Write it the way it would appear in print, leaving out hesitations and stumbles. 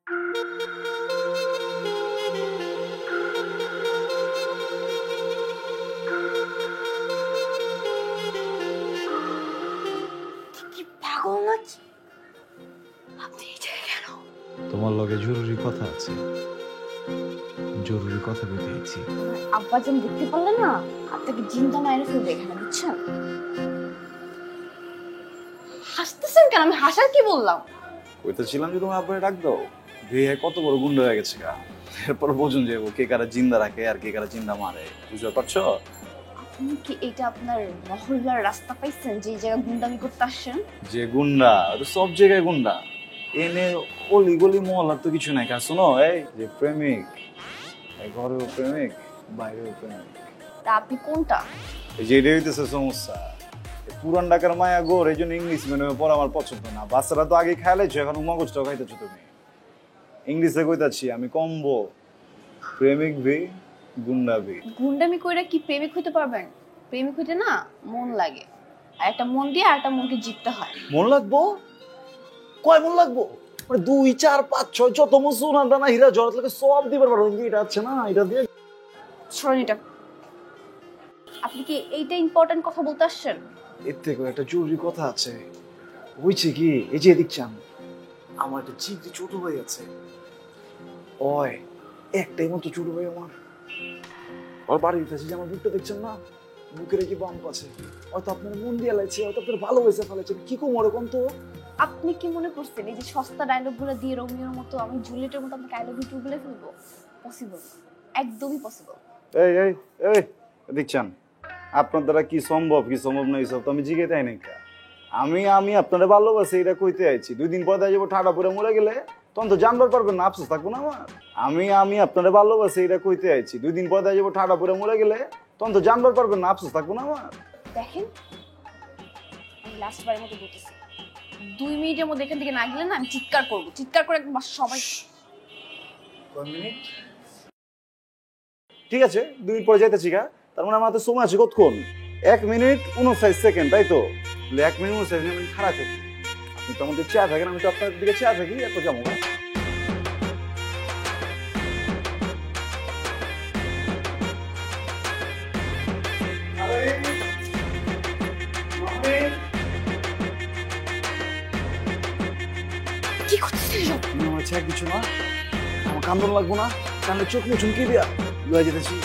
কি পাগল নাকি? আপনি এই জায়গায় কেন? তোমার লগে জরুরি কথা আছে, জরুরি কথা বলতে চাইছি। আব্বা যেন দেখতে পারলেন না, আপনাকে জিন্দা মায়ের ফেলবে এখানে, বুঝছেন? হাসতেছেন কেন? আমি হাসার কি বললাম? কইতেছিলাম যে তোমার আব্বারে ডাক দাও, বিয়ে কত বড় গুন্ডা হয়ে গেছে গা। এরপর বোঝুন যে কে কারা জিন্দা রাখে আর কে কারা জিন্দা মারে, বুঝতে পারছো? আপনি কি এটা আপনার মহল্লার রাস্তা পাইছেন যে এই জায়গায় গুন্ডামি করতে আসছেন? যে গুন্ডা, তো সব জায়গায় গুন্ডা। এনে অলি গলি মহল্লার তো কিছু নাই। কাজ শোনো, এই যে প্রেমিক, ঘরেও প্রেমিক, বাইরেও প্রেমিক। তা আপনি কোনটা? এই যে এটাই হইতেছে সমস্যা। পুরান ঢাকার মায়া গোর, এই জন্য ইংলিশ মিডিয়ামে পড়া আমার পছন্দ না। বাচ্চারা তো আগে খাইলেছো, এখন মগজটাও খাইতেছো তুমি। ইংলিশে কইতাছি আমি কম্বো, প্রেমিক ভি, গুন্ডা ভি। গুন্ডামি কইরা কি প্রেমিক হইতে পারবেন? প্রেমিক হইতে না মন লাগে, আর একটা মন দিয়ে আর একটা মনকে জিততে হয়। মন লাগবো? কয় মন লাগবো? মানে 2, 4, 5, 6 যত মন সোনা দানা হীরা জড়াত লাগে সব দিবার পারো। এটা আছে না, এটা দিয়ে সরেন এটা। আপনি কি এইটা ইম্পর্টেন্ট কথা বলতে আসছেন? এর থেকে একটা জরুরি কথা আছে। হয়েছে কি, এই যে দেখছেন আমার একটা চিকটি ছোট ভাই আছে। ওই একটাই মতো ছোট ভাই আমার। ওর বাড়ির কাছে যে আমার বুকটা দেখছেন না, বুকের যে বাম্প আছে, হয়তো আপনার মন দিয়ে লাগছে, হয়তো আপনার ভালোবেসে ফেলেছেন। কি কম ওরকম তো। আপনি কি মনে করছেন এই যে সস্তা ডায়লগ গুলো দিয়ে রোমিওর মতো আমি জুলিয়েটের মতো আপনাকে আই লাভ ইউ টু বলে ফেলবো? পসিবল, একদমই পসিবল। এই এই এই দেখছেন আপনার দ্বারা কি সম্ভব কি সম্ভব না, এইসব তো আমি জিজ্ঞে তাই নাই। আমি আপনারা ভালোবাসি এটা কইতে আইছি। 2 দিন পর দেখা যাবো ঠাডা পরে মরে গেলে, তখন তো জানবার পারবেন না, আফসোস থাকবো না আমার। আমি আপনারা ভালোবাসি এটা কইতে আইছি। 2 দিন পর দেখা যাবো ঠাডা পরে মরে গেলে, তখন তো জানবার পারবেন না, আফসোস থাকবো না আমার। দেখেন, আমি লাস্ট বারের মতো বলতেছি, 2 মিনিটের মধ্যে এখান থেকে না গেলে না আমি চিৎকার করবো, চিৎকার করে একদম সবাই। ঠিক আছে, 2 মিনিট পরে যাইতেছি গা। তার মানে আমার হাতে সময় আছে কতক্ষণ? 1 মিনিট 59 সেকেন্ড, তাই তো? 1 মিনিট 59 সেকেন্ড আমি খারাপ থাকি। আপনি তো আমাদের চেয়ার থাকেন, আমি তো আপনার দিকে চেয়ার থাকি। এত যাবো কি করতেছিস আমার চেয়ার কিছু না, আমার কান্দন লাগবো না, কান্দে চোখ মুছুন কি দিয়া লয়ে যেতেছি।